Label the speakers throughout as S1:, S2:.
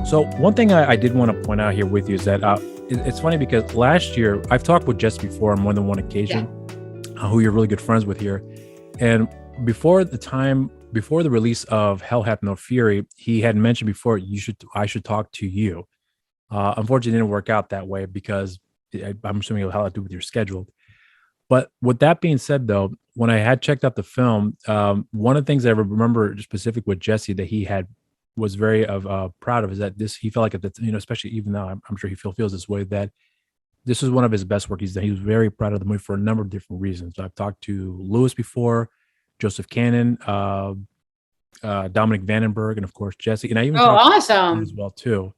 S1: So one thing I did want to point out here with you is that it's funny because last year I've talked with Jess before on more than one
S2: Yeah.
S1: occasion, who you're really good friends with here, and before the release of Hell Hath No Fury, he had mentioned before I should talk to you. Unfortunately, it didn't work out that way because I'm assuming it had to do with your schedule. But with that being said, though, when I had checked out the film, one of the things I remember specific with Jesse that he had was very of proud of is that this he felt like at the especially even now I'm sure he feels this way that this was one of his best work he's done. He was very proud of the movie for a number of different reasons. So I've talked to Lewis before, Joseph Cannon, Dominic Vandenberg, and of course Jesse, and I even
S2: Oh,
S1: talked to you as
S2: awesome.
S1: well too.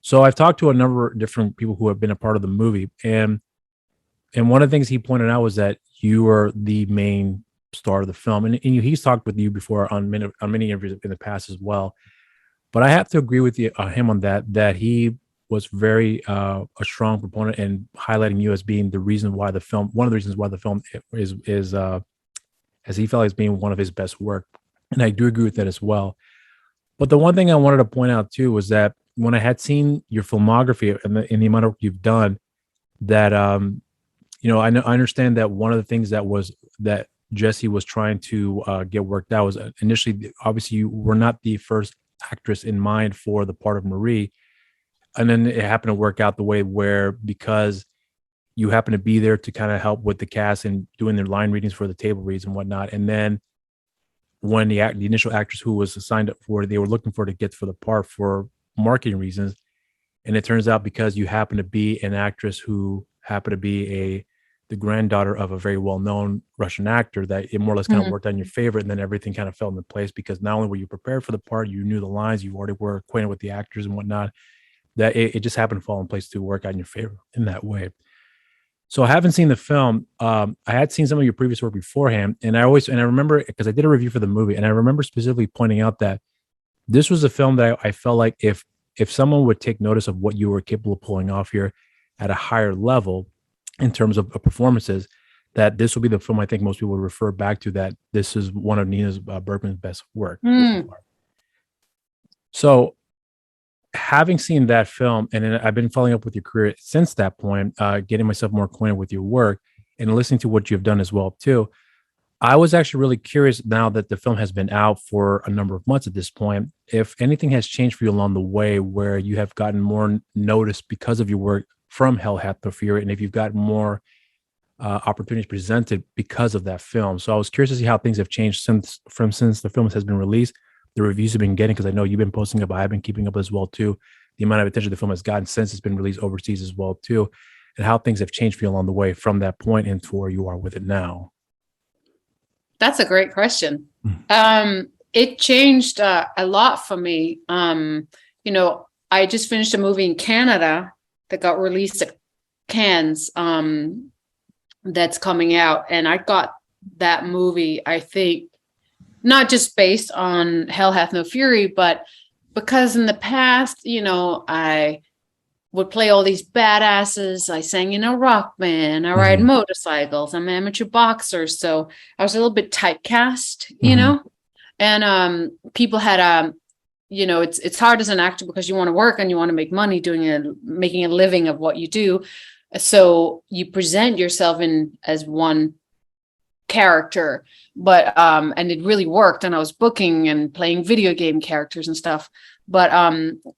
S1: So I've talked to a number of different people who have been a part of the movie, and one of the things he pointed out was that you are the main star of the film, and he's talked with you before on many interviews in the past as well. But I have to agree with him on that he was very a strong proponent and highlighting you as being the reason why the film, one of the reasons why the film is as he felt as being one of his best work, and I do agree with that as well. But the one thing I wanted to point out too was that when I had seen your filmography and the amount of work you've done, that I understand that one of the things that Jesse was trying to get worked out was initially, obviously, you were not the first actress in mind for the part of Marie, and then it happened to work out the way where because you happen to be there to kind of help with the cast and doing their line readings for the table reads and whatnot, and then when the initial actress who was assigned up for they were looking for to get for the part for marketing reasons, and it turns out because you happen to be an actress who happened to be the granddaughter of a very well-known Russian actor, that it more or less kind of
S2: Mhm.
S1: worked on your favor, and then everything kind of fell into place because not only were you prepared for the part, you knew the lines, you already were acquainted with the actors and whatnot, that it just happened to fall in place to work out in your favor in that way. So I haven't seen the film. I had seen some of your previous work beforehand, and I remember because I did a review for the movie, and I remember specifically pointing out that this was a film that I felt like if someone would take notice of what you were capable of pulling off here at a higher level in terms of performances, that this will be the film I think most people would refer back to. That this is one of Nina's Bergman's best work so
S2: Mm.
S1: far. So having seen that film, and then I've been following up with your career since that point, getting myself more acquainted with your work and listening to what you've done as well too. I was actually really curious now that the film has been out for a number of months at this point, if anything has changed for you along the way where you have gotten more notice because of your work from Hell Hath No Fury, and if you've got more opportunities presented because of that film. So I was curious to see how things have changed since the film has been released, the reviews have been getting, because I know you've been posting up, I've been keeping up as well too, the amount of attention the film has gotten since it's been released overseas as well too, and how things have changed for you along the way from that point into where you are with it now.
S2: That's a great question.
S1: Mm.
S2: It changed a lot for me. I just finished a movie in Canada that got released at Cannes, that's coming out, and I got that movie, I think, not just based on Hell Hath No Fury, but because in the past, I would play all these badasses. I sang in a rock band. I ride
S1: Mm-hmm.
S2: motorcycles. I'm an amateur boxer. So I was a little bit typecast,
S1: Mm-hmm.
S2: and people had, it's hard as an actor because you want to work and you want to make money making a living of what you do. So you present yourself in as one character, but and it really worked, and I was booking and playing video game characters and stuff. But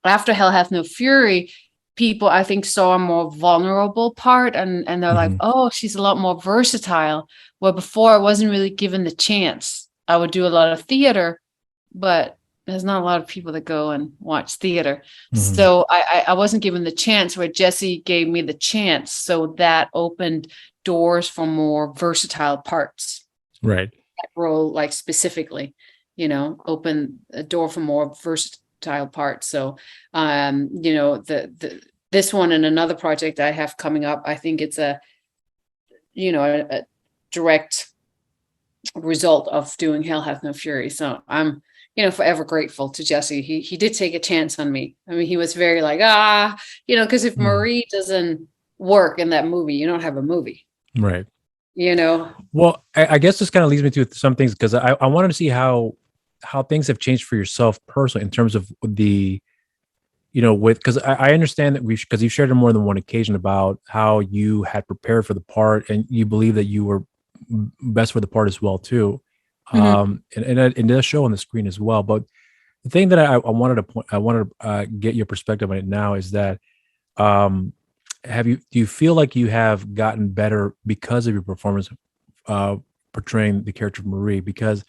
S2: after Hell Hath No Fury, people I think saw a more vulnerable part, and they're like,
S1: Mm-hmm.
S2: oh, she's a lot more versatile. Well, before I wasn't really given the chance. I would do a lot of theater, but there's not a lot of people that go and watch theater.
S1: Mm-hmm.
S2: So I wasn't given the chance, where Jesse gave me the chance. So that opened doors for more versatile parts.
S1: Right.
S2: That role, like specifically, open a door for more versatile parts. So, this one and another project I have coming up, I think it's a direct result of doing Hell Hath No Fury. So I'm, forever grateful to Jesse. He did take a chance on me. I mean, he was very like, because if
S1: Mm.
S2: Marie doesn't work in that movie, you don't have a movie.
S1: Right.
S2: You know?
S1: Well, I guess this kind of leads me to some things, because I wanted to see how things have changed for yourself personally in terms of with, because I understand that because you shared on more than one occasion about how you had prepared for the part and you believe that you were best for the part as well too.
S2: Mhm.
S1: And it does show on the screen as well. But the thing that I wanted to get your perspective on it now is that um, do you feel like you have gotten better because of your performance uh, portraying the character of Marie? Because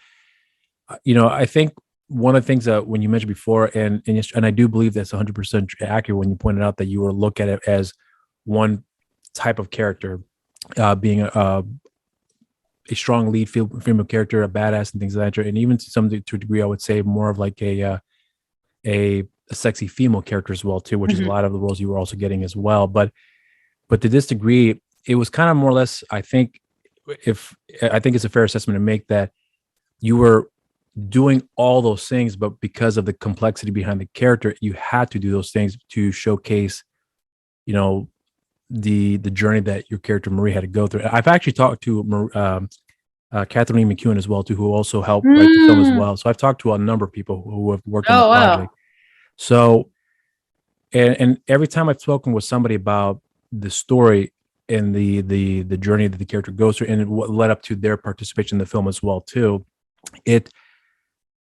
S1: I think one of the things that when you mentioned before, and I do believe that's 100% accurate when you pointed out that you were look at it as one type of character, being a strong lead female character, a badass, and things of that nature, and even to a degree, I would say more of like a sexy female character as well too, which is a
S2: Mhm.
S1: lot of the roles you were also getting as well. But to this degree, it was kind of more or less, if I think it's a fair assessment to make that you were doing all those things, but because of the complexity behind the character, you had to do those things to showcase, you know, the journey that your character Marie had to go through. I've actually talked to Kathleen McEwen as well too, who also helped write the film as
S2: Mm.
S1: well. So I've talked to a number of people who have worked on the
S2: Oh, wow.
S1: project. So and every time I've spoken with somebody about the story and the journey that the character goes through and what led up to their participation in the film as well too, it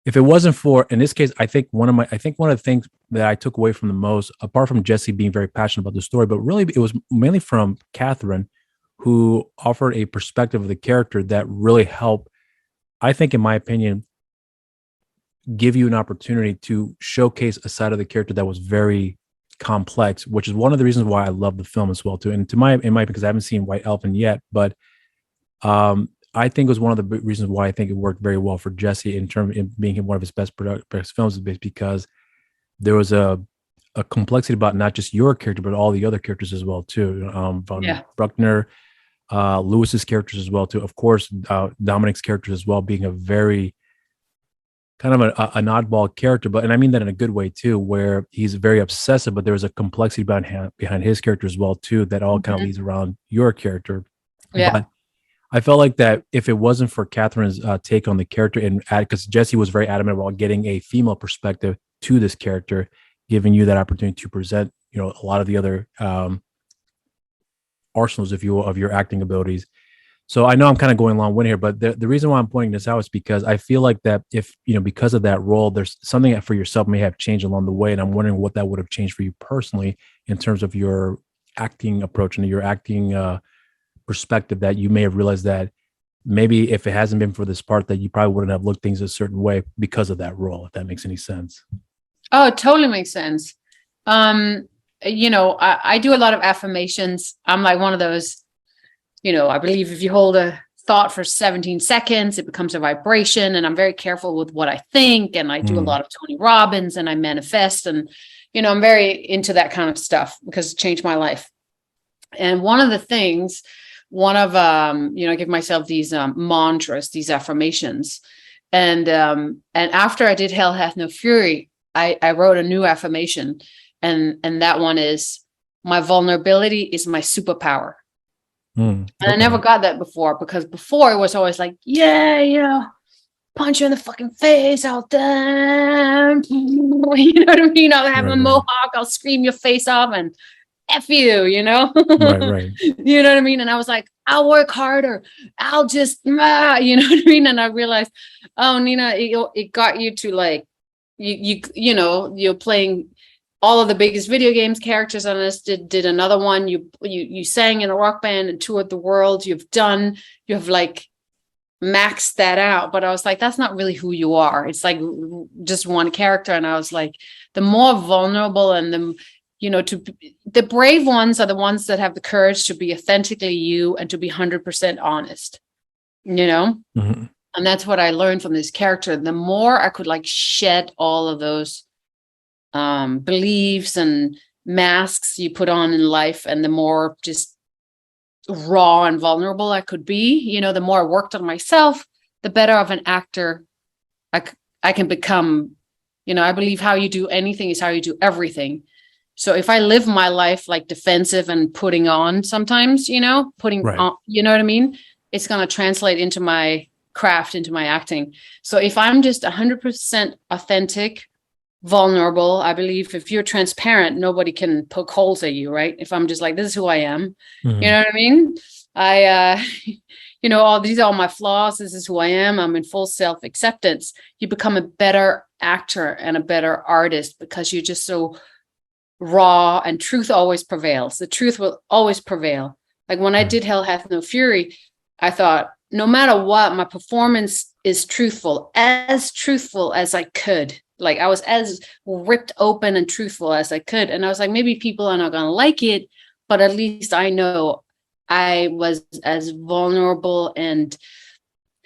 S1: if it wasn't for in this case, I think one of the things that I took away from the most, apart from Jesse being very passionate about the story, but really it was mainly from Catherine, who offered a perspective of the character that really helped, I think, in my opinion, give you an opportunity to showcase a side of the character that was very complex, which is one of the reasons why I love the film as well too. And because I haven't seen White Elephant yet, but I think it was one of the reasons why I think it worked very well for Jesse in terms of being one of his best films, is because there was a complexity about not just your character but all the other characters as well too. Von
S2: Yeah.
S1: Bruckner, Lewis's characters as well too. Of course, Dominic's characters as well, being a very kind of an oddball character, and I mean that in a good way too, where he's very obsessive, but there's a complexity behind his character as well too that all kind of
S2: Mhm.
S1: leads around your character.
S2: Yeah.
S1: But I felt like that if it wasn't for Catherine's take on the character and because Jesse was very adamant about getting a female perspective to this character, giving you that opportunity to present, a lot of the other arsenals, if you will, of your acting abilities. So I know I'm kind of going long wind here, but the reason why I'm pointing this out is because I feel like that if, because of that role, there's something that for yourself may have changed along the way. And I'm wondering what that would have changed for you personally in terms of your acting approach and your acting perspective, that you may have realized that maybe if it hasn't been for this part, that you probably wouldn't have looked things a certain way because of that role, if that makes any sense.
S2: Oh, it totally makes sense. Um, I do a lot of affirmations. I'm like one of those, I believe if you hold a thought for 17 seconds, it becomes a vibration. And I'm very careful with what I think. And I do a
S1: Mm,
S2: lot of Tony Robbins and I manifest. And, I'm very into that kind of stuff because it changed my life. And one of the things, I give myself these mantras, these affirmations. And after I did Hell Hath No Fury, I wrote a new affirmation. And that one is, my vulnerability is my superpower. And I never
S1: okay.
S2: got that before, because before it was always like, yeah, punch you in the fucking face out there. You know what I mean? I'll have
S1: Right,
S2: a
S1: right,
S2: mohawk, I'll scream your face off and F you,
S1: right, right.
S2: You know what I mean? And I was like, I'll work harder. I'll just, you know what I mean? And I realized, oh, Nina, it got you to like, you're playing all of the biggest video games characters on this. Did another one. You sang in a rock band and toured the world. You have like maxed that out. But I was like, that's not really who you are. It's like just one character. And I was like, the more vulnerable and the brave ones are the ones that have the courage to be authentically you and to be 100% honest,
S1: Mhm.
S2: and that's what I learned from this character. The more I could like shed all of those beliefs and masks you put on in life, and the more just raw and vulnerable I could be, the more I worked on myself, the better of an actor I can become. I believe how you do anything is how you do everything. So if I live my life like defensive and putting on sometimes, putting
S1: Right.
S2: on, you know what I mean? It's going to translate into my craft, into my acting. So if I'm just 100% authentic, vulnerable. I believe if you're transparent, nobody can poke holes at you, right? If I'm just like, this is who I am, you know what I mean? All these are all my flaws. This is who I am. I'm in full self-acceptance. You become a better actor and a better artist because you're just so raw, and truth always prevails. The truth will always prevail. Like when I did Hell Hath No Fury, I thought, no matter what, my performance is truthful as I could. Like I was as ripped open and truthful as I could. And I was like, maybe people are not going to like it, but at least I know I was as vulnerable and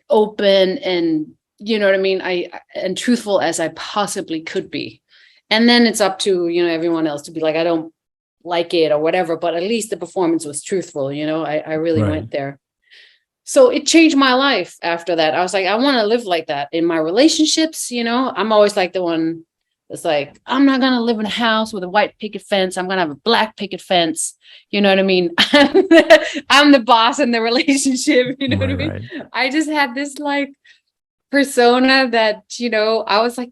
S2: open and, you know what I mean? And truthful as I possibly could be. And then it's up to, everyone else to be like, I don't like it or whatever, but at least the performance was truthful. I really went there. So it changed my life after that. I was like, I want to live like that in my relationships. I'm always like the one that's like, I'm not going to live in a house with a white picket fence. I'm going to have a black picket fence. You know what I mean? I'm the boss in the relationship. You know what I mean? Right. I just had this like persona that, I was like,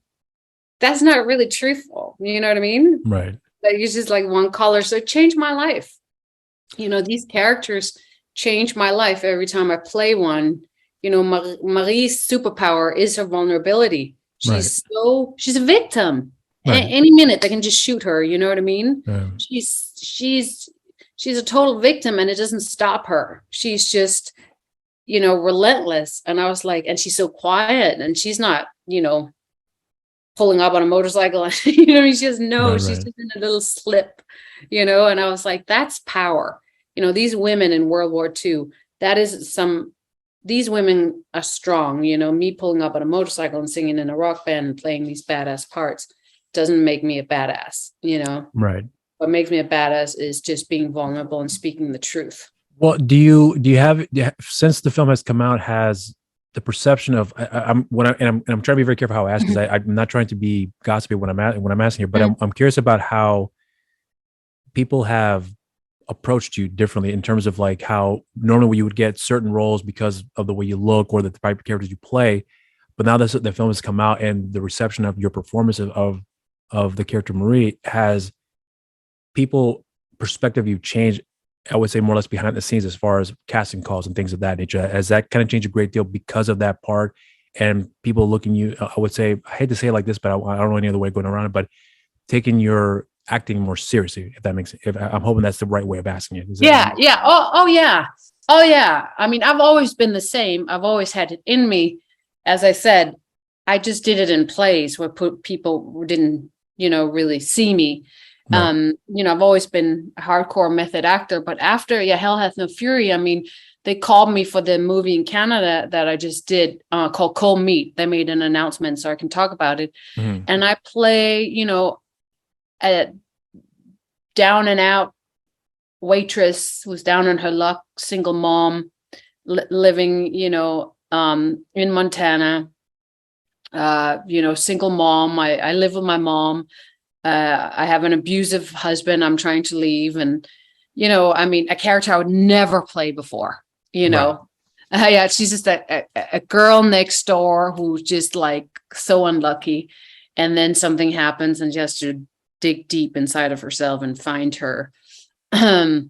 S2: that's not really truthful. You know what I mean?
S1: Right.
S2: That it's just like one color. So it changed my life. These characters change my life every time I play one. Marie's superpower is her vulnerability. She's a victim. Right. Any minute they can just shoot her. You know what I mean? She's a total victim, and it doesn't stop her. She's just, relentless. And I was like, and she's so quiet, and she's not, pulling up on a motorcycle. She just knows she's just in a little slip, and I was like, that's power. These women in World War II, these women are strong. Me pulling up on a motorcycle and singing in a rock band and playing these badass parts doesn't make me a badass,
S1: Right.
S2: What makes me a badass is just being vulnerable and speaking the truth.
S1: Well, do you have, since the film has come out, has the perception of I'm trying to be very careful how I ask, because I'm not trying to be gossipy when I'm asking here, but I'm curious about how people have approached you differently in terms of like how normally you would get certain roles because of the way you look or the type of characters you play, but now that the film has come out and the reception of your performance of the character Marie, has people perspective you changed, I would say more or less behind the scenes as far as casting calls and things of that nature? Has that kind of changed a great deal because of that part and people looking you, I would say, I hate to say it like this, but I don't know any other way of going around it, but taking your acting more seriously, if that makes sense. I'm hoping that's the right way of asking it.
S2: Yeah. Oh yeah. I mean, I've always been the same. I've always had it in me. As I said, I just did it in plays where people didn't, really see me. Right. I've always been a hardcore method actor, but after Hell Hath No Fury, I mean, they called me for the movie in Canada that I just did called Cold Meat. They made an announcement so I can talk about it. Mm-hmm. And I play, a down and out waitress who's down on her luck, single mom, living, in Montana, single mom. I live with my mom. I have an abusive husband I'm trying to leave. And, a character I would never play before, Right. She's just a girl next door who's just like so unlucky. And then something happens and she has to dig deep inside of herself and find her inner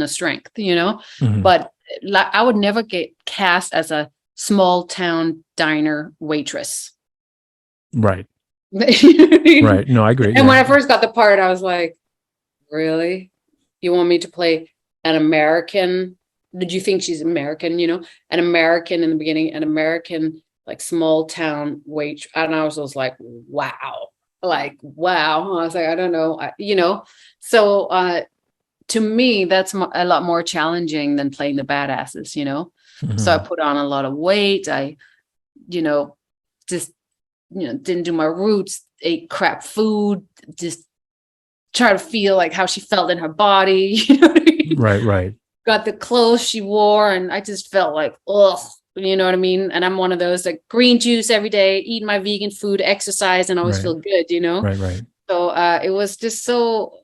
S2: strength, Mm-hmm. But I would never get cast as a small town diner waitress.
S1: Right. Right. No, I agree.
S2: And when I first got the part, I was like, really? You want me to play an American? Did you think she's American? An American in the beginning, an American, like small town waitress. And I was like, wow. I was like, I don't know. So to me, that's a lot more challenging than playing the badasses, Mm-hmm. So I put on a lot of weight. I, just, didn't do my roots, ate crap food, just try to feel like how she felt in her body.
S1: Right.
S2: Got the clothes she wore. And I just felt like, ugh. You know what I mean? And I'm one of those like green juice every day, eat my vegan food, exercise, and always feel good,
S1: Right.
S2: So it was just so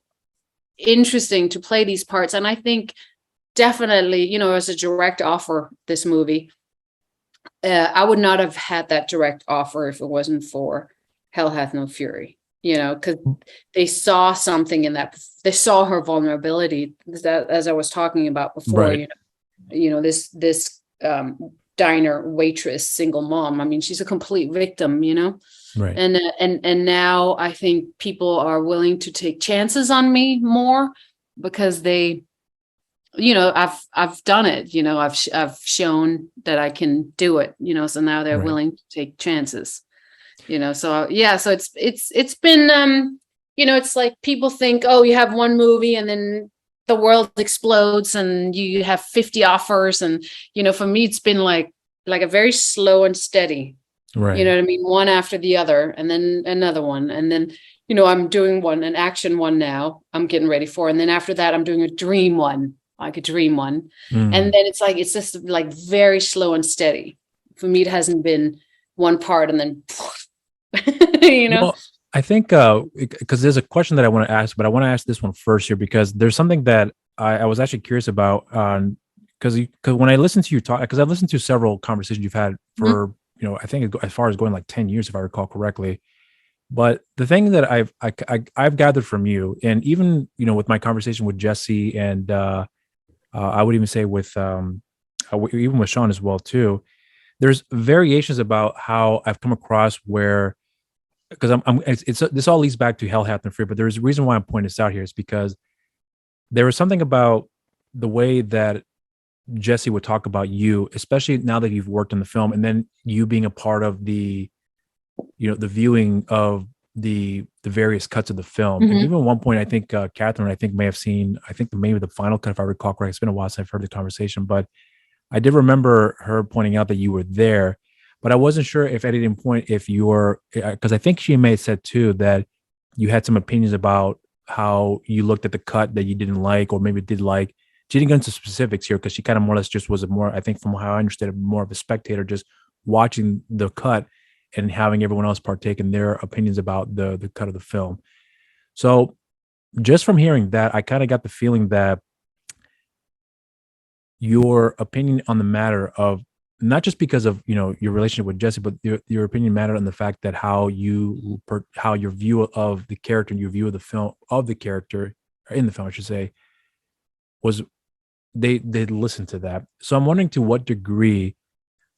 S2: interesting to play these parts. And I think definitely, it was a direct offer, this movie. I would not have had that direct offer if it wasn't for Hell Hath No Fury, because they saw something in that. They saw her vulnerability, that, as I was talking about before,
S1: Right.
S2: This diner waitress, single mom. I mean, she's a complete victim,
S1: Right.
S2: and now I think people are willing to take chances on me more because they, I've done it, I've shown that I can do it, so now they're
S1: Right.
S2: willing to take chances, so yeah, so it's been, it's like people think, oh, you have one movie and then the world explodes and you have 50 offers. And, for me, it's been like a very slow and steady,
S1: Right.
S2: you know what I mean? One after the other, and then another one. And then, I'm doing an action one now I'm getting ready for. And then after that, I'm doing a dream one, like a dream one.
S1: Mm.
S2: And then it's just like very slow and steady. For me, it hasn't been one part and then,
S1: Well, I think because there's a question that I want to ask, but I want to ask this one first here because there's something that I was actually curious about. Because when I listen to you talk, because I've listened to several conversations you've had for, I think as far as going like 10 years, if I recall correctly. But the thing that I've gathered from you, and even with my conversation with Jesse, and I would even say with even with Sean as well too, there's variations about how I've come across where, because it's this all leads back to Hell Hath No Fury, but there's a reason why I'm pointing this out here is because there was something about the way that Jesse would talk about you, especially now that you've worked in the film, and then you being a part of the the viewing of the various cuts of the film. And even at one point, I think Catherine, I think may have seen, I think maybe the final cut, if I recall correctly. It's been a while since I've heard the conversation, but I did remember her pointing out that you were there. But I wasn't sure if at any point, if you're, because I think she may have said too that you had some opinions about how you looked at the cut that you didn't like, or maybe did like. She didn't go into specifics here because she kind of more or less just was I think from how I understood it, more of a spectator, just watching the cut and having everyone else partake in their opinions about the cut of the film. So just from hearing that, I kind of got the feeling that your opinion on the matter of, not just because of your relationship with Jesse, but your opinion mattered on the fact that how your view of the character and your view of the film, of the character in the film, I should say, was they listened to that. So I'm wondering to what degree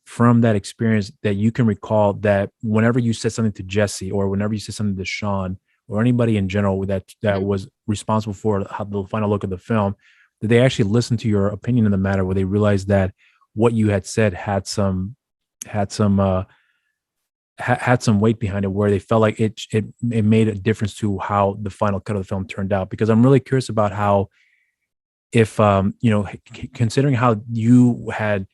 S1: from that experience that you can recall that whenever you said something to Jesse or whenever you said something to Sean or anybody in general that was responsible for how the final look of the film, did they actually listen to your opinion in the matter, where they realized that what you had said had some weight behind it, where they felt like it made a difference to how the final cut of the film turned out? Because I'm really curious about how, if considering how you had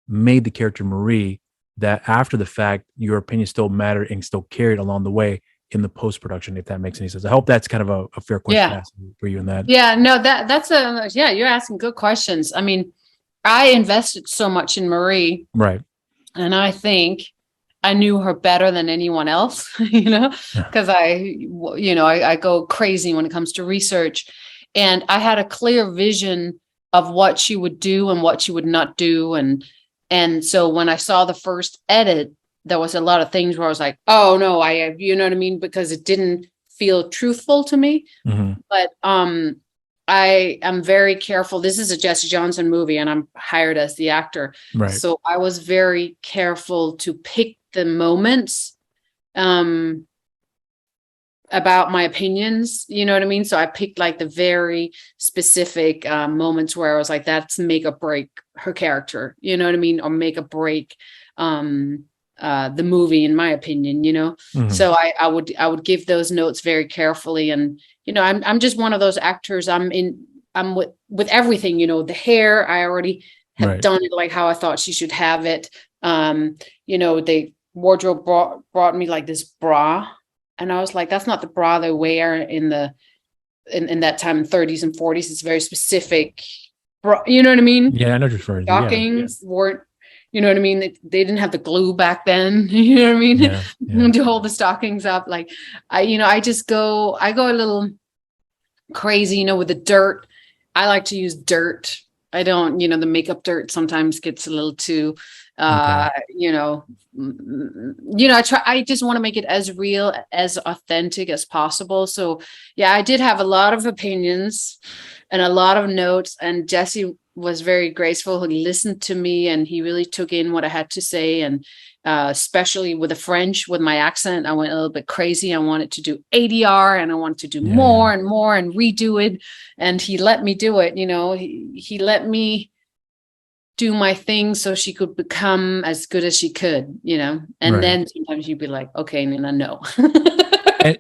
S1: made the character Marie, that after the fact your opinion still mattered and still carried along the way in the post-production, if that makes any sense. I hope that's kind of a fair question to ask for you in that.
S2: Yeah, no, you're asking good questions. I mean, I invested so much in Marie,
S1: Right.
S2: and I think I knew her better than anyone else, because I go crazy when it comes to research, and I had a clear vision of what she would do and what she would not do. And so when I saw the first edit, there was a lot of things where I was like, oh no, you know what I mean? Because it didn't feel truthful to me. But I am very careful. This is a Jesse Johnson movie and I'm hired as the actor.
S1: Right.
S2: So I was very careful to pick the moments about my opinions, you know what I mean? So I picked like the very specific moments where I was like, that's make or break her character, you know what I mean? Or make or break the movie, in my opinion, So I would give those notes very carefully. And, I'm just one of those actors. I'm with everything, the hair, I already have done it like how I thought she should have it. The wardrobe brought me like this bra. And I was like, that's not the bra they wear in that time in 30s and 40s. It's very specific. You know what I mean?
S1: Yeah, I know what you're referring to.
S2: Stockings weren't, you know what I mean? They didn't have the glue back then. You know what I mean?
S1: Yeah.
S2: To hold the stockings up. Like I go a little crazy, with the dirt. I like to use dirt. I don't, the makeup dirt sometimes gets a little too
S1: Okay.
S2: I just want to make it as real, as authentic as possible. So yeah, I did have a lot of opinions and a lot of notes, and Jesse was very graceful. He listened to me and he really took in what I had to say. And especially with the French, with my accent, I went a little bit crazy. I wanted to do ADR and I wanted to do more and more and redo it. And he let me do it. He let me do my thing so she could become as good as she could, and
S1: Right.
S2: then sometimes you'd be like, okay, Nina, no.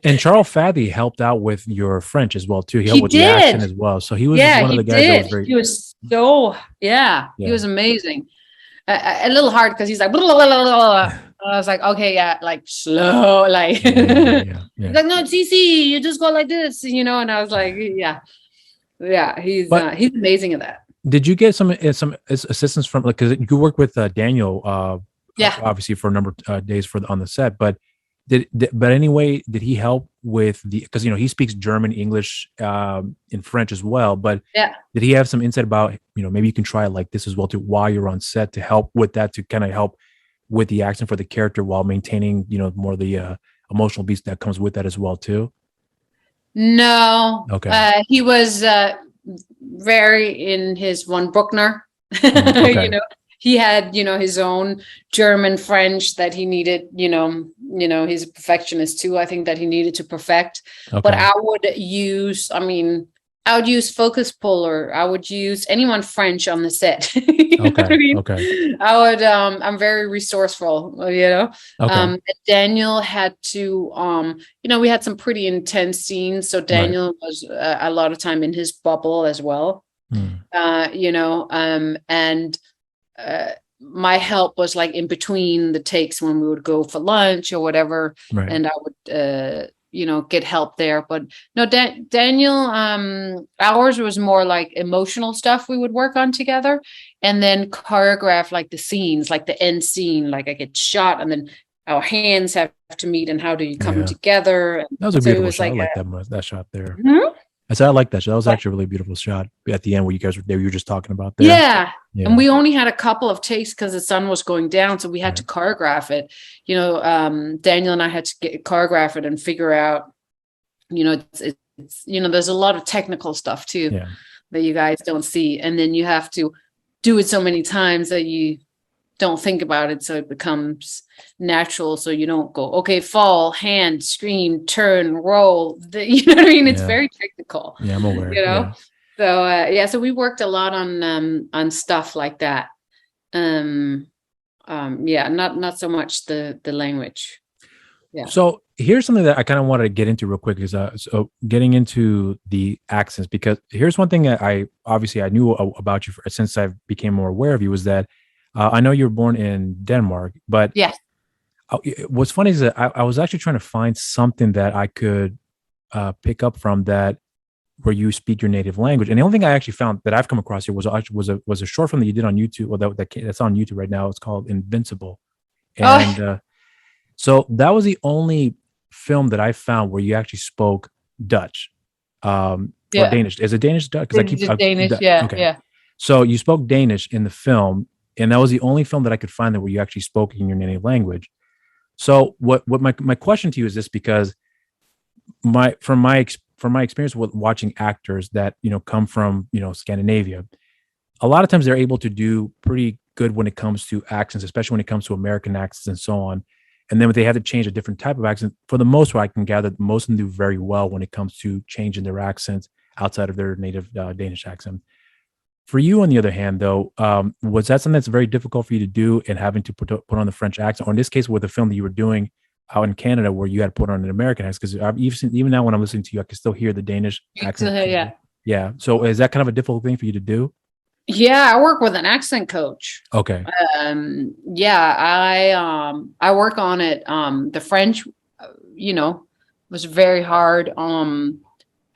S1: And Charles Faddy helped out with your French as well too. He helped
S2: He
S1: with the accent
S2: did.
S1: as well. So he was
S2: Yeah,
S1: one of
S2: he
S1: the guys that was
S2: did.
S1: very
S2: He was so, he was amazing. A little hard because he's like, blah, blah, blah, blah, blah. I was like, okay, yeah, like slow, like, he's like, no, it's easy. You just go like this, and I was like, yeah, he's amazing at that.
S1: Did you get some assistance from, like, because you worked with Daniel, obviously for a number of days on the set, but but anyway, did he help with because he speaks German, English, and French as well, but did he have some insight about maybe you can try it like this as well too while you're on set to help with that, to kind of help with the accent for the character while maintaining more the emotional beats that comes with that as well too?
S2: No.
S1: Okay.
S2: He was very in his von Bruckner.
S1: Okay.
S2: He had his own German, French that he needed. He's a perfectionist too. I think that he needed to perfect.
S1: Okay.
S2: But I would use focus puller. I would use anyone French on the set.
S1: Okay. I mean? Okay.
S2: I would. I'm very resourceful.
S1: Okay.
S2: Daniel had to. We had some pretty intense scenes, so Daniel was a lot of time in his bubble as well. And my help was like in between the takes when we would go for lunch or whatever, and I would get help there. But no, Daniel, ours was more like emotional stuff we would work on together, and then choreograph like the scenes, like the end scene, like I get shot and then our hands have to meet and how do you come together. And
S1: that was a beautiful shot. I like that shot there. I said I like that shot. That was actually a really beautiful shot at the end where you guys were there. You were just talking about there.
S2: Yeah. And we only had a couple of takes because the sun was going down, so we had to choreograph it. Daniel and I had to choreograph it and figure out. It's there's a lot of technical stuff too that you guys don't see, and then you have to do it so many times that you don't think about it, so it becomes natural. So you don't go, okay, fall, hand, scream, turn, roll. You know what I mean? It's very technical.
S1: Yeah, I'm aware.
S2: So so we worked a lot on stuff like that. Not so much the language. Yeah.
S1: So here's something that I kind of wanted to get into real quick is so getting into the accents, because here's one thing that I knew about you since I became more aware of you, was that I know you were born in Denmark, but what's funny is that I was actually trying to find something that I could pick up from that where you speak your native language, and the only thing I actually found that I've come across here was a short film that you did on YouTube. Well, that's on YouTube right now. It's called Invincible, and so that was the only film that I found where you actually spoke Dutch, or Danish. Is it Danish? Because I keep
S2: Danish.
S1: Okay. So you spoke Danish in the film, and that was the only film that I could find that where you actually spoke in your native language. So what my question to you is this, because from my experience with watching actors that come from Scandinavia, a lot of times they're able to do pretty good when it comes to accents, especially when it comes to American accents and so on. And then when they have to change a different type of accent, for the most part, I can gather that most of them do very well when it comes to changing their accents outside of their native Danish accent. For you, on the other hand, though, was that something that's very difficult for you to do, and having to put on the French accent, or in this case, with the film that you were doing out in Canada, where you had to put on an American accent? Because even now, when I'm listening to you, I can still hear the Danish accent. Yeah. So is that kind of a difficult thing for you to do?
S2: Yeah, I work with an accent coach.
S1: Okay.
S2: I work on it. The French, was very hard.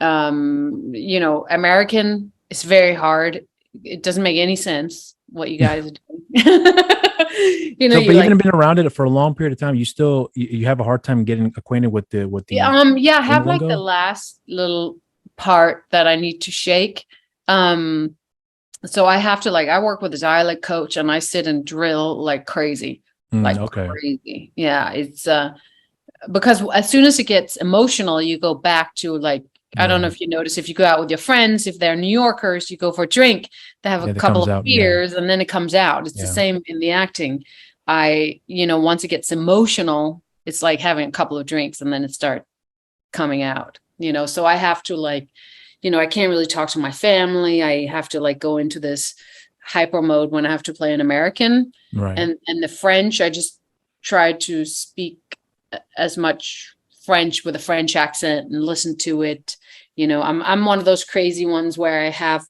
S2: American is very hard. It doesn't make any sense what you guys are doing.
S1: But even been around it for a long period of time, you still you have a hard time getting acquainted with the
S2: I have like the last little part that I need to shake. So I have to I work with a dialect coach and I sit and drill like crazy, like
S1: Okay.
S2: crazy. Yeah. It's because as soon as it gets emotional, you go back to I don't know
S1: Right.
S2: if you notice, if you go out with your friends, if they're New Yorkers, you go for a drink, they have a
S1: Yeah, that
S2: couple
S1: comes
S2: of
S1: out. Yeah.
S2: beers and then it comes out. It's the
S1: Yeah.
S2: same in the acting. Once it gets emotional, it's like having a couple of drinks and then it starts coming out, so I have to I can't really talk to my family. I have to go into this hyper mode when I have to play an American.
S1: Right.
S2: And the French, I just try to speak as much French with a French accent and listen to it. I'm one of those crazy ones where I have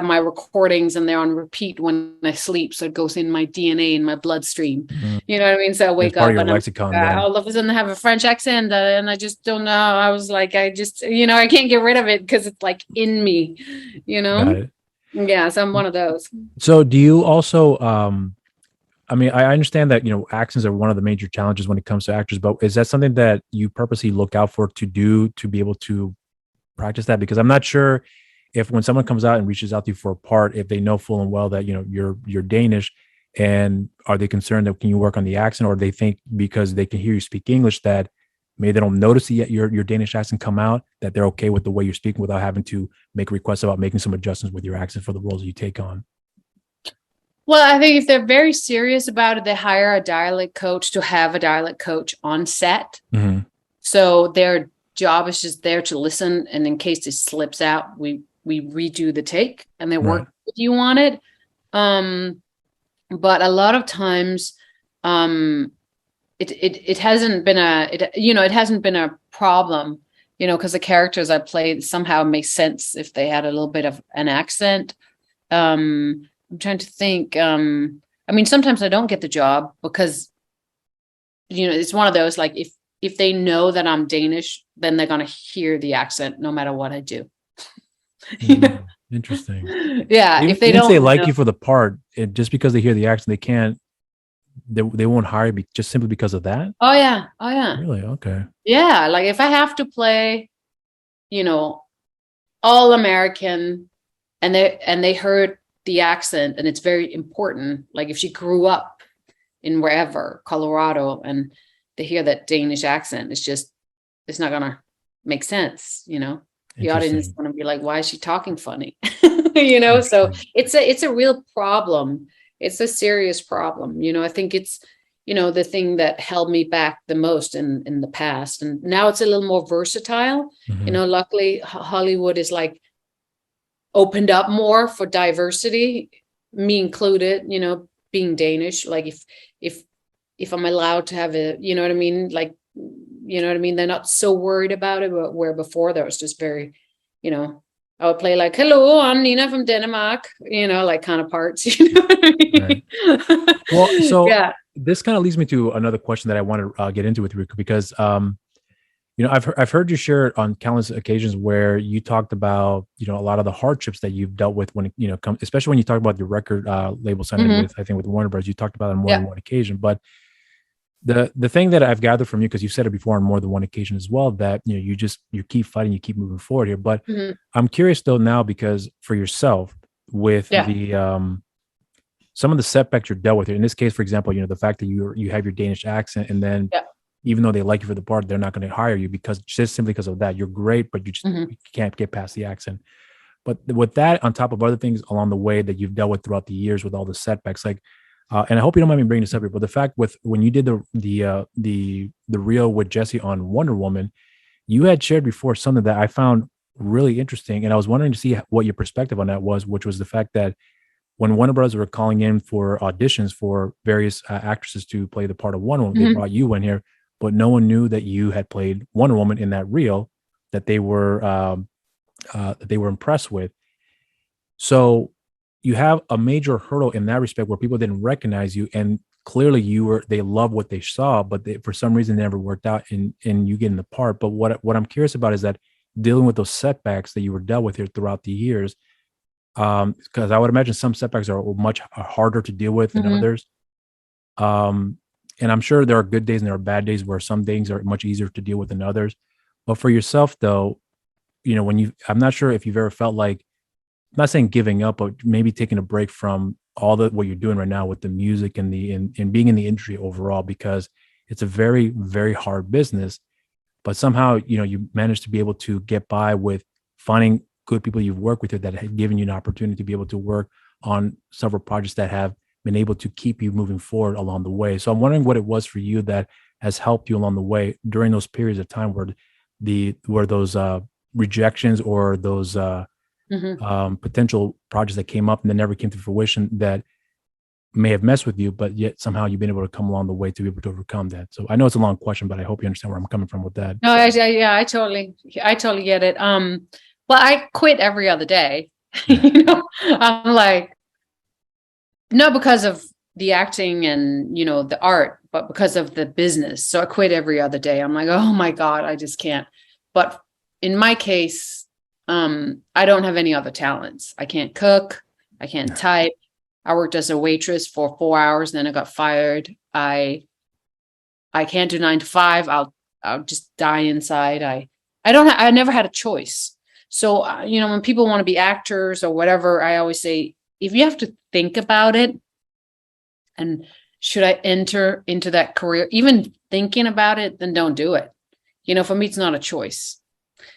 S2: my recordings and they're on repeat when I sleep. So it goes in my DNA and my bloodstream.
S1: Mhm.
S2: You know what I mean? So I
S1: It's
S2: wake
S1: part of
S2: up
S1: your
S2: and I'm
S1: lexicon then.
S2: all of a sudden I have a French accent and I just don't know. I was like, I just, I can't get rid of it because it's in me,
S1: Got it.
S2: Yeah. So I'm one of those.
S1: So do you also I mean, I understand that, accents are one of the major challenges when it comes to actors, but is that something that you purposely look out for to do to be able to practice that? Because I'm not sure if when someone comes out and reaches out to you for a part, if they know full and well that, you're Danish, and are they concerned that can you work on the accent, or they think because they can hear you speak English that maybe they don't notice your Danish accent come out, that they're okay with the way you're speaking without having to make requests about making some adjustments with your accent for the roles that you take on?
S2: Well, I think if they're very serious about it, they hire a dialect coach to have a dialect coach on set.
S1: Mm-hmm.
S2: So their job is just there to listen. And in case it slips out, we redo the take and they
S1: Right.
S2: work with you on it. But a lot of times, it hasn't been it hasn't been a problem, because the characters I played somehow make sense if they had a little bit of an accent. I'm trying to think. I mean, sometimes I don't get the job because, it's one of those, if they know that I'm Danish, then they're going to hear the accent no matter what I do.
S1: Interesting.
S2: Yeah.
S1: Even,
S2: If they
S1: even if they
S2: don't
S1: like
S2: know.
S1: you for the part, just because they hear the accent, they won't hire you just simply because of that.
S2: Oh yeah. Oh yeah.
S1: Really? Okay.
S2: Yeah. Like if I have to play, you know, all American and they heard the accent and it's very important. Like if she grew up in wherever, Colorado, and they hear that Danish accent, it's not gonna make sense. The audience is
S1: Interesting.
S2: gonna be like, why is she talking funny? So
S1: Interesting.
S2: it's a real problem. It's a serious problem. I think it's the thing that held me back the most in the past. And now it's a little more versatile.
S1: Hmm.
S2: Luckily Hollywood is opened up more for diversity, me included, being Danish. Like if I'm allowed to have a, you know what I mean? They're not so worried about it, but where before there was just very, I would play like, hello, I'm Nina from Denmark, like kind of parts, you know what I
S1: Right.
S2: mean?
S1: Well, so
S2: Yeah.
S1: this kind of leads me to another question that I want to get into with you because I've heard you share it on countless occasions where you talked about a lot of the hardships that you've dealt with when especially when you talk about your record label signing
S2: Mm-hmm.
S1: with, I think, with Warner Bros. You talked about it on more
S2: Yeah.
S1: than one occasion, but the thing that I've gathered from you, because you've said it before on more than one occasion as well, that you keep fighting, you keep moving forward here. But
S2: Mm-hmm.
S1: I'm curious though now, because for yourself with
S2: Yeah.
S1: the some of the setbacks you're dealt with here. In this case, for example, the fact that you have your Danish accent, and then
S2: Yeah.
S1: even though they like you for the part, they're not going to hire you because just simply because of that. You're great, but
S2: Mm-hmm.
S1: you can't get past the accent. But with that, on top of other things along the way that you've dealt with throughout the years, with all the setbacks, and I hope you don't mind me bringing this up here, but the fact with when you did the reel with Jesse on Wonder Woman, you had shared before something that I found really interesting, and I was wondering to see what your perspective on that was, which was the fact that when Warner Bros. Were calling in for auditions for various actresses to play the part of Wonder Woman, they
S2: Mm-hmm.
S1: brought you in here, but no one knew that you had played Wonder Woman in that reel that they were impressed with. So you have a major hurdle in that respect where people didn't recognize you, and clearly they love what they saw, but for some reason it never worked out in you getting the part. But what I'm curious about is that dealing with those setbacks that you were dealt with here throughout the years, because I would imagine some setbacks are much harder to deal with than
S2: Mm-hmm.
S1: others. Um, and I'm sure there are good days and there are bad days where some things are much easier to deal with than others. But for yourself, though, I'm not sure if you've ever felt like not saying giving up, but maybe taking a break from all the what you're doing right now with the music and and being in the industry overall, because it's a very, very hard business. But somehow, you managed to be able to get by with finding good people you've worked with that have given you an opportunity to be able to work on several projects that have been able to keep you moving forward along the way. So I'm wondering what it was for you that has helped you along the way during those periods of time where those rejections or those potential projects that came up and then never came to fruition that may have messed with you, but yet somehow you've been able to come along the way to be able to overcome that. So I know it's a long question, but I hope you understand where I'm coming from with that.
S2: No, yeah, I totally get it. Well, I quit every other day. I'm like, not because of the acting and, the art, but because of the business. So I quit every other day. I'm like, oh my God, I just can't. But in my case, I don't have any other talents. I can't cook. I can't type. I worked as a waitress for 4 hours, then I got fired. I can't do 9 to 5. I'll just die inside. I never had a choice. So, when people want to be actors or whatever, I always say, if you have to think about it, and should I enter into that career, even thinking about it, then don't do it. For me, it's not a choice.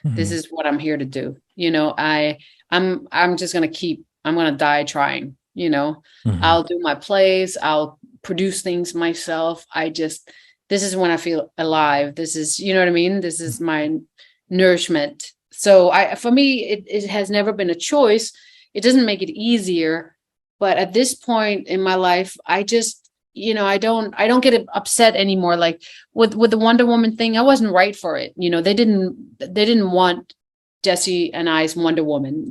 S2: Mm-hmm. This is what I'm here to do. I'm just going to I'm going to die trying, mm-hmm. I'll do my plays. I'll produce things myself. This is when I feel alive. This is, you know what I mean? This is my nourishment. So for me, it has never been a choice. It doesn't make it easier. But at this point in my life, I just, I don't get upset anymore. Like with the Wonder Woman thing, I wasn't right for it. They didn't want Jesse and I's Wonder Woman.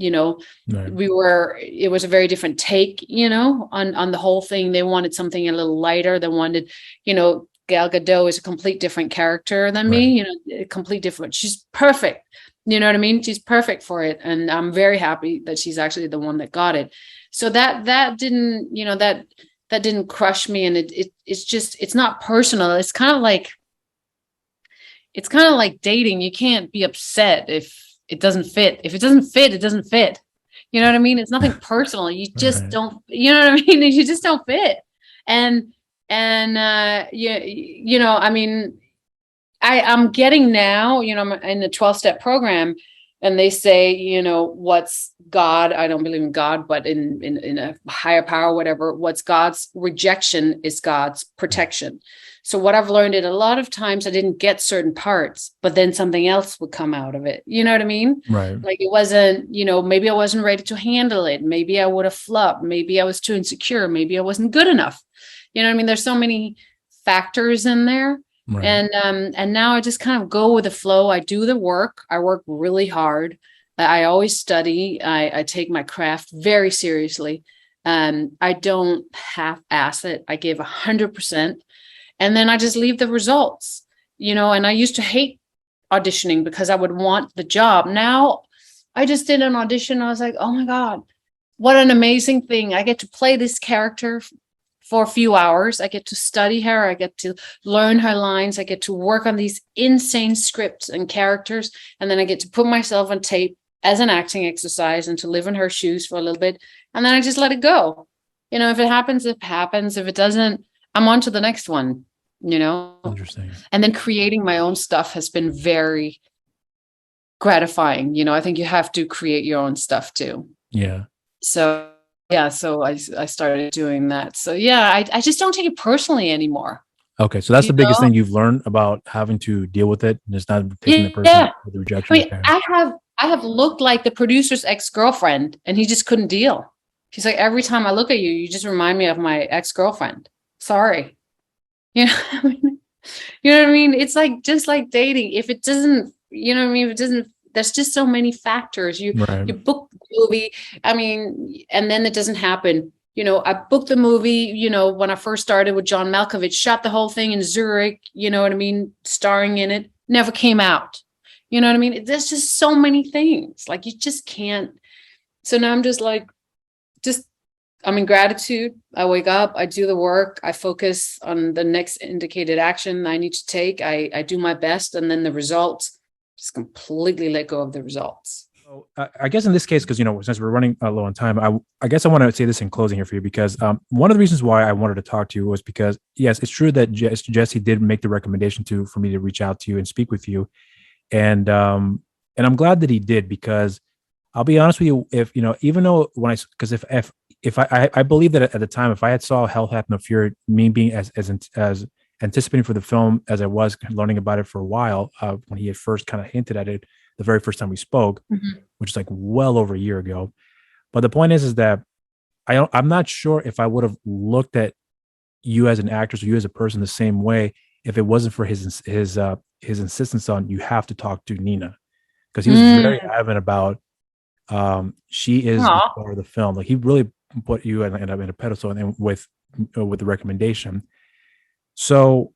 S2: Right. It was a very different take, on the whole thing. They wanted something a little lighter. They wanted, Gal Gadot is a complete different character than me, a complete different. She's perfect. You know what I mean? She's perfect for it. And I'm very happy that she's actually the one that got it. So that didn't, that didn't crush me. And it's not personal. It's kind of like dating. You can't be upset if it doesn't fit. If it doesn't fit, it doesn't fit. You know what I mean? It's nothing personal. You just don't, you know what I mean? You just don't fit. And I mean, I'm getting now, I'm in the 12-step program, and they say, what's God? I don't believe in God, but in a higher power, whatever, what's God's rejection is God's protection. So what I've learned is a lot of times I didn't get certain parts, but then something else would come out of it. You know what I mean?
S1: Right.
S2: Like it wasn't, maybe I wasn't ready to handle it. Maybe I would have flopped. Maybe I was too insecure. Maybe I wasn't good enough. You know what I mean? There's so many factors in there. Right. And now I just kind of go with the flow. I do the work. I work really hard. I always study. I take my craft very seriously. I don't half-ass it. I give 100%. And then I just leave the results, and I used to hate auditioning because I would want the job. Now I just did an audition. I was like, oh my God, what an amazing thing. I get to play this character for a few hours. I get to study her. I get to learn her lines. I get to work on these insane scripts and characters. And then I get to put myself on tape as an acting exercise and to live in her shoes for a little bit. And then I just let it go. If it happens, it happens. If it doesn't, I'm on to the next one,
S1: Interesting.
S2: And then creating my own stuff has been very gratifying. I think you have to create your own stuff too.
S1: Yeah.
S2: So I started doing that. So yeah, I just don't take it personally anymore.
S1: Okay. So that's the biggest thing you've learned about having to deal with it. And it's not taking the person with the rejection.
S2: I have looked like the producer's ex-girlfriend, and he just couldn't deal. She's like, every time I look at you, you just remind me of my ex-girlfriend. Sorry. You know what I mean? It's like, just like dating. If it doesn't, if it doesn't, there's just so many factors. You book the movie, and then it doesn't happen. I booked the movie, when I first started with John Malkovich, shot the whole thing in Zurich, starring in it, never came out. You know what I mean? There's just so many things. Like, you just can't. So now I'm just like, I'm in gratitude. I wake up, I do the work, I focus on the next indicated action I need to take. I do my best, and then the results, just completely let go of the results.
S1: So I guess in this case, because since we're running low on time, I guess I want to say this in closing here for you because one of the reasons why I wanted to talk to you was because yes, it's true that Jesse did make the recommendation for me to reach out to you and speak with you, and I'm glad that he did because I'll be honest with you, if even though because if I believe that at the time, if I had saw Hell Hath No Fury, me being as anticipating for the film as I was learning about it for a while, when he had first kind of hinted at it the very first time we spoke, which is like well over a year ago. But the point is that I'm not sure if I would have looked at you as an actress or you as a person the same way if it wasn't for his insistence on you have to talk to Nina, because he was very adamant about she is the star of the film. Like he really put you in a pedestal and with the recommendation. So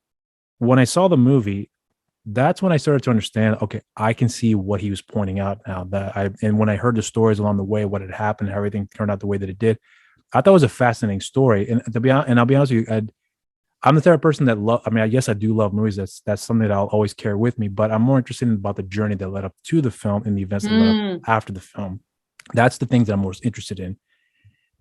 S1: when I saw the movie, that's when I started to understand, okay, I can see what he was pointing out now and when I heard the stories along the way, what had happened, everything turned out the way that it did. I thought it was a fascinating story. And I'll be honest with you, I'm the type of person that I guess I do love movies. That's something that I'll always carry with me, but I'm more interested in about the journey that led up to the film and the events that led up after the film. That's the things that I'm most interested in,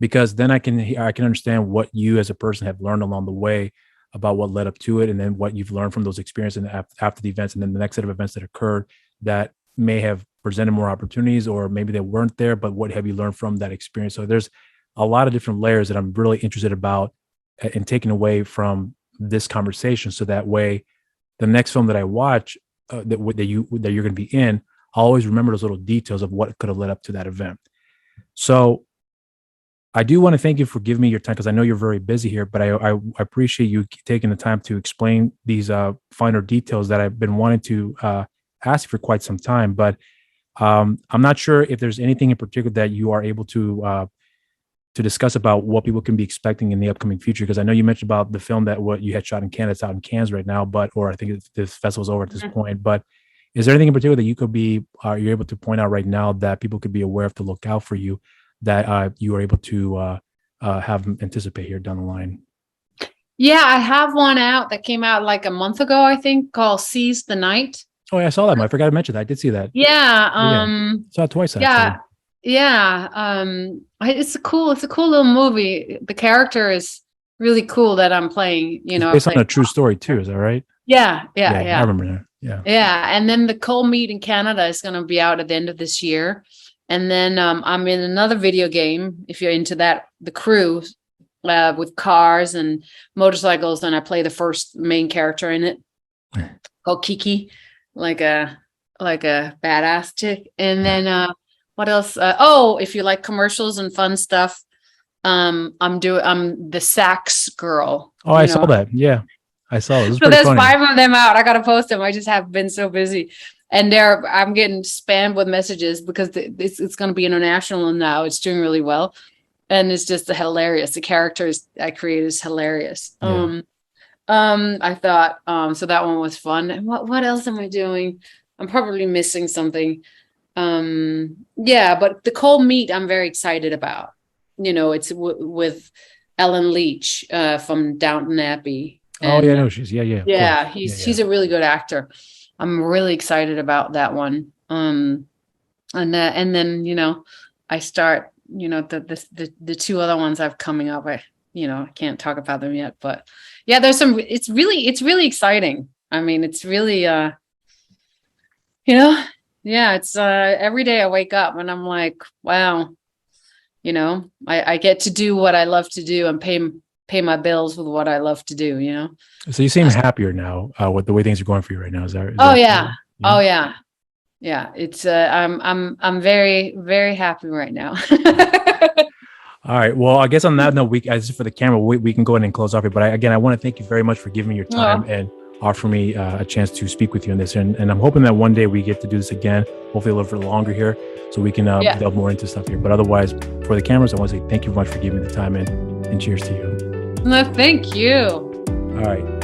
S1: because then I can understand what you as a person have learned along the way about what led up to it, and then what you've learned from those experiences after the events, and then the next set of events that occurred that may have presented more opportunities, or maybe they weren't there, but what have you learned from that experience? So there's a lot of different layers that I'm really interested about and taking away from this conversation. So that way, the next film that I watch that you're going to be in, I'll always remember those little details of what could have led up to that event. So I do want to thank you for giving me your time, because I know you're very busy here, but I appreciate you taking the time to explain these finer details that I've been wanting to ask you for quite some time. But I'm not sure if there's anything in particular that you are able to discuss about what people can be expecting in the upcoming future, because I know you mentioned about the film that what you had shot in Canada, it's out in Cannes right now, or I think this festival's over at this point. But is there anything in particular that you're able to point out right now that people could be aware of to look out for you, that you are able to have them anticipate here down the line?
S2: Yeah, I have one out that came out like a month ago, I think, called Seize the Night.
S1: Oh, yeah, I saw that. I forgot to mention that. I did see that.
S2: Yeah.
S1: Saw it twice, actually.
S2: Yeah. It's a cool little movie. The character is really cool that I'm playing,
S1: It's based on a true story too, is that right?
S2: Yeah.
S1: I remember that.
S2: Yeah. And then the Cold Meat in Canada is going to be out at the end of this year. And then I'm in another video game, if you're into that, The Crew, with cars and motorcycles, and I play the first main character in it, called Kiki, like a badass chick. And then what else? If you like commercials and fun stuff, I'm the sax girl.
S1: Oh, I saw that. Yeah, I saw it.
S2: So there's funny. 5 of them out. I gotta post them. I just have been so busy. And I'm getting spammed with messages because it's going to be international now. It's doing really well, and it's just hilarious. The characters I create is hilarious. Yeah. I thought so that one was fun. And what else am I doing? I'm probably missing something. But the Cold Meat I'm very excited about. It's with Ellen Leach from Downton Abbey. And,
S1: no, she's
S2: he's a really good actor. I'm really excited about that one. And then, I start, the 2 other ones I've coming up. I can't talk about them yet, but yeah, it's really exciting. I mean, it's really, it's every day I wake up and I'm like, wow, I get to do what I love to do and pay my bills with what I love to do,
S1: So you seem happier now with the way things are going for you right now. Is that?
S2: Oh yeah. It's I'm very, very happy right now.
S1: All right. Well, I guess on that note, as for the camera, we can go ahead and close off here. But I want to thank you very much for giving me your time and offer me a chance to speak with you on this. And I'm hoping that one day we get to do this again, hopefully a little bit longer here, so we can delve more into stuff here. But otherwise, for the cameras, I want to say thank you much for giving me the time, and cheers to you.
S2: No, thank you.
S1: All right.